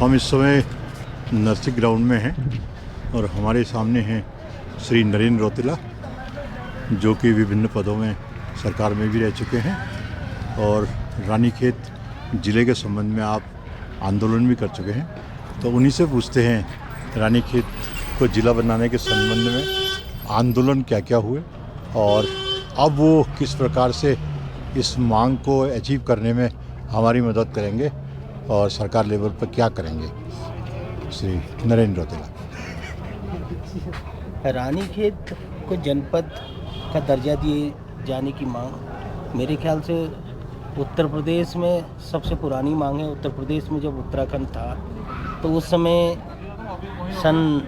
हम इस समय नरसिंह ग्राउंड में हैं और हमारे सामने हैं श्री नरेंद्र रौतेला, जो कि विभिन्न पदों में सरकार में भी रह चुके हैं और रानीखेत ज़िले के संबंध में आप आंदोलन भी कर चुके हैं। तो उन्हीं से पूछते हैं रानीखेत को ज़िला बनाने के संबंध में आंदोलन क्या क्या हुए और अब वो किस प्रकार से इस मांग को अचीव करने में हमारी मदद करेंगे और सरकार लेवल पर क्या करेंगे। श्री नरेंद्र रौतेला। रानीखेत को जनपद का दर्जा दिए जाने की मांग मेरे ख्याल से उत्तर प्रदेश में सबसे पुरानी मांग है। उत्तर प्रदेश में जब उत्तराखंड था तो उस समय सन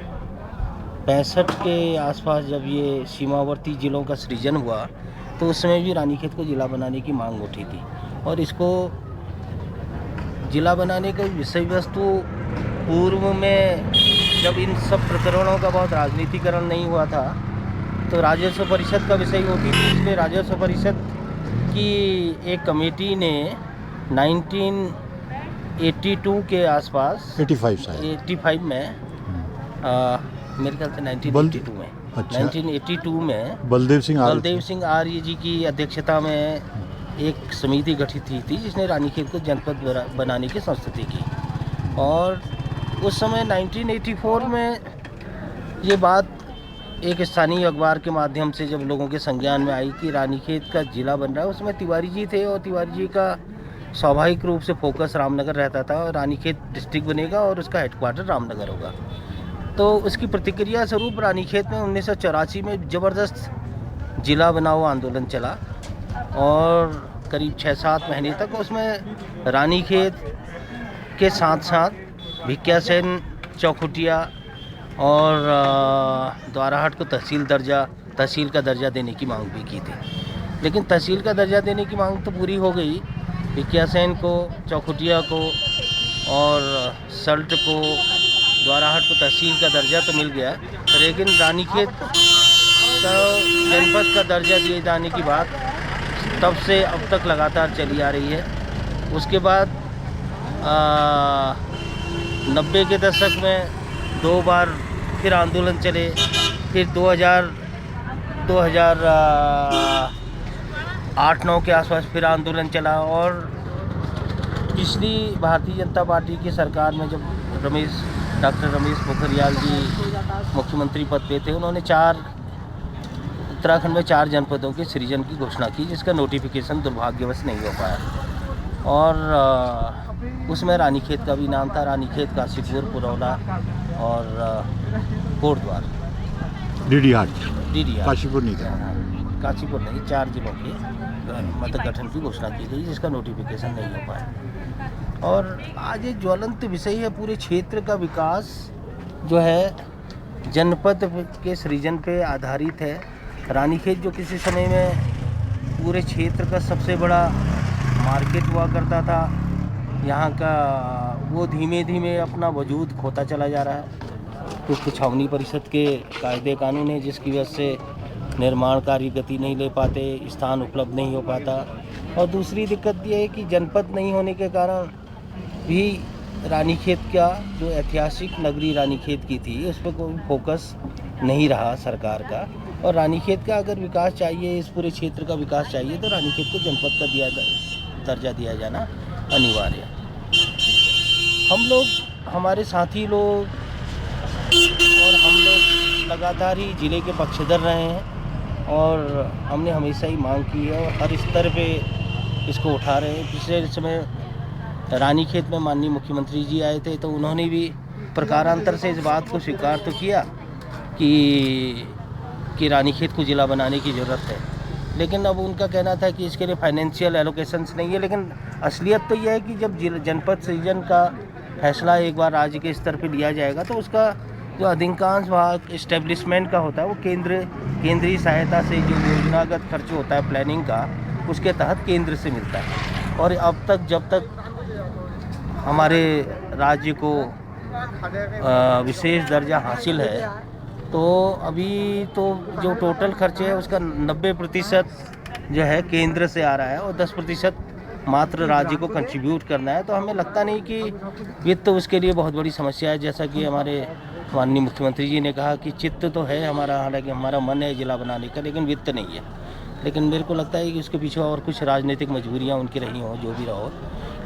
65 के आसपास जब ये सीमावर्ती ज़िलों का सृजन हुआ तो उस समय भी रानीखेत को ज़िला बनाने की मांग उठी थी और इसको ज़िला बनाने का विषय वस्तु पूर्व में जब इन सब प्रकरणों का बहुत राजनीतिकरण नहीं हुआ था तो राजस्व परिषद का विषय होती थी। इसलिए राजस्व परिषद की एक कमेटी ने 1982 के आसपास 85 में मेरे ख्याल से 1982 में अच्छा। 1982 में बलदेव सिंह आर्य जी की अध्यक्षता में एक समिति गठित हुई थी जिसने रानीखेत को जनपद बनाने की संस्तुति की। और उस समय 1984 में ये बात एक स्थानीय अखबार के माध्यम से जब लोगों के संज्ञान में आई कि रानीखेत का ज़िला बन रहा है। उसमें तिवारी जी थे और तिवारी जी का स्वाभाविक रूप से फोकस रामनगर रहता था और रानीखेत डिस्ट्रिक्ट बनेगा और उसका हेडक्वार्टर रामनगर होगा। तो उसकी प्रतिक्रिया स्वरूप रानीखेत में 1984 में ज़बरदस्त ज़िला बनाओ आंदोलन चला और करीब 6-7 महीने तक उसमें रानीखेत के साथ साथ भिकियासैन, चौखुटिया और द्वाराहाट को तहसील का दर्जा देने की मांग भी की थी। लेकिन तहसील का दर्जा देने की मांग तो पूरी हो गई। भिकियासैन को, चौखुटिया को और सल्ट को, द्वाराहाट को तहसील का दर्जा तो मिल गया, लेकिन रानीखेत का जनपद का दर्जा दिए जाने की बात तब से अब तक लगातार चली आ रही है। उसके बाद 90 के दशक में 2 बार फिर आंदोलन चले, फिर 2008-9 के आसपास फिर आंदोलन चला और पिछली भारतीय जनता पार्टी की सरकार में जब डॉक्टर रमेश पोखरियाल जी मुख्यमंत्री पद पे थे, उन्होंने उत्तराखंड में 4 जनपदों के सृजन की घोषणा की, जिसका नोटिफिकेशन दुर्भाग्यवश नहीं हो पाया। और उसमें रानीखेत का भी नाम था। रानीखेत, काशीपुर, पुरौला और कोटद्वार, डीडीहाट, काशीपुर नहीं था। काशीपुर नहीं, 4 जिलों के मतलब गठन की घोषणा की गई, जिसका नोटिफिकेशन नहीं हो पाया। और आज एक ज्वलंत विषय है, पूरे क्षेत्र का विकास जो है जनपद के सृजन पे आधारित है। रानीखेत जो किसी समय में पूरे क्षेत्र का सबसे बड़ा मार्केट हुआ करता था, यहाँ का वो धीमे धीमे अपना वजूद खोता चला जा रहा है। कुछ छावनी परिषद के कायदे कानून है जिसकी वजह से निर्माण कार्य गति नहीं ले पाते, स्थान उपलब्ध नहीं हो पाता। और दूसरी दिक्कत ये है कि जनपद नहीं होने के कारण भी रानीखेत का जो ऐतिहासिक नगरी रानीखेत की थी उस पर कोई फोकस नहीं रहा सरकार का। और रानीखेत का अगर विकास चाहिए, इस पूरे क्षेत्र का विकास चाहिए, तो रानीखेत को जनपद का दर्जा दिया जाना अनिवार्य है। हम लोग, हमारे साथी लोग और हम लोग लगातार ही ज़िले के पक्षधर रहे हैं और हमने हमेशा ही मांग की है और हर स्तर पे इसको उठा रहे हैं। पिछले समय रानीखेत में माननीय मुख्यमंत्री जी आए थे तो उन्होंने भी प्रकारांतर से इस बात को स्वीकार तो किया कि रानीखेत को ज़िला बनाने की ज़रूरत है, लेकिन अब उनका कहना था कि इसके लिए फाइनेंशियल एलोकेशंस नहीं है। लेकिन असलियत तो यह है कि जब जनपद सृजन का फैसला एक बार राज्य के स्तर पर लिया जाएगा तो उसका जो अधिकांश भाग इस्टेब्लिशमेंट का होता है वो केंद्रीय सहायता से, जो योजनागत खर्च होता है प्लानिंग का, उसके तहत केंद्र से मिलता है। और अब तक जब तक हमारे राज्य को विशेष दर्जा हासिल है तो अभी तो जो टोटल खर्च है उसका 90% जो है केंद्र से आ रहा है और 10% मात्र राज्य को कंट्रीब्यूट करना है, तो हमें लगता नहीं कि वित्त उसके लिए बहुत बड़ी समस्या है। जैसा कि हमारे माननीय मुख्यमंत्री जी ने कहा कि चित्त तो है हमारा, हालांकि हमारा मन है जिला बनाने का, लेकिन वित्त नहीं है। लेकिन मेरे को लगता है कि उसके पीछे और कुछ राजनीतिक मजबूरियां उनकी रही हों, जो भी रहो,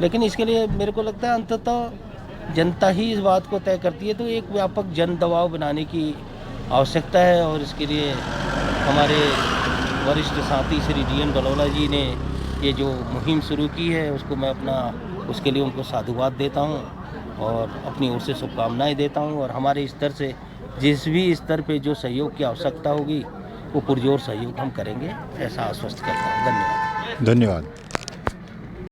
लेकिन इसके लिए मेरे को लगता है अंततः जनता ही इस बात को तय करती है। तो एक व्यापक जन दबाव बनाने की आवश्यकता है, और इसके लिए हमारे वरिष्ठ साथी श्री DN बलौला जी ने ये जो मुहिम शुरू की है, उसको मैं उसके लिए उनको साधुवाद देता हूँ और अपनी ओर से शुभकामनाएं देता हूँ। और हमारे स्तर से जिस भी स्तर पे जो सहयोग की आवश्यकता होगी वो पुरजोर सहयोग हम करेंगे, ऐसा आश्वस्त करता हूँ। धन्यवाद। धन्यवाद।